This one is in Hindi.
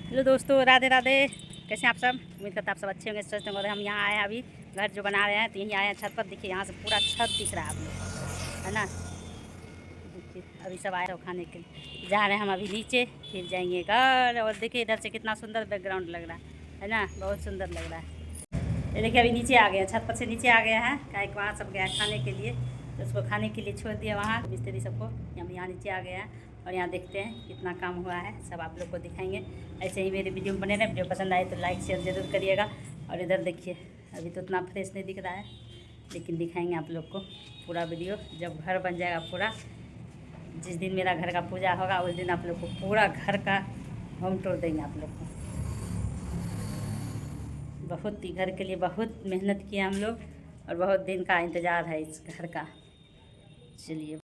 हेलो दोस्तों, राधे राधे। कैसे हैं आप सब? उम्मीद करता आप सब अच्छे होंगे, स्वस्थ होंगे। और हम यहाँ आए हैं अभी घर जो बना रहे हैं, तो यहीं आए हैं छत पर। देखिए यहाँ से पूरा छत दिख रहा है आप लोग, है ना। देखिए अभी सब आए हो खाने के लिए, जा रहे हैं हम अभी नीचे, फिर जाएंगे घर। और देखिए इधर से कितना सुंदर बैकग्राउंड लग रहा है ना, बहुत सुंदर लग रहा है। ये देखिए अभी नीचे आ गए हैं, छत पर से नीचे आ गया है, क्या वहाँ सब गया खाने के लिए, तो उसको खाने के लिए छोड़ दिया वहाँ मिस्त्री सबको। हम यहाँ नीचे आ गए हैं और यहाँ देखते हैं कितना काम हुआ है, सब आप लोग को दिखाएंगे। ऐसे ही मेरे वीडियो में बने रहे। वीडियो पसंद आए तो लाइक शेयर ज़रूर करिएगा। और इधर देखिए अभी तो उतना फ्रेश नहीं दिख रहा है, लेकिन दिखाएंगे आप लोग को पूरा वीडियो जब घर बन जाएगा पूरा। जिस दिन मेरा घर का पूजा होगा उस दिन आप लोग को पूरा घर का होम टूर देंगे आप लोग को। बहुत ही घर के लिए बहुत मेहनत किया हम लोग, और बहुत दिन का इंतज़ार है इस घर का। चलिए।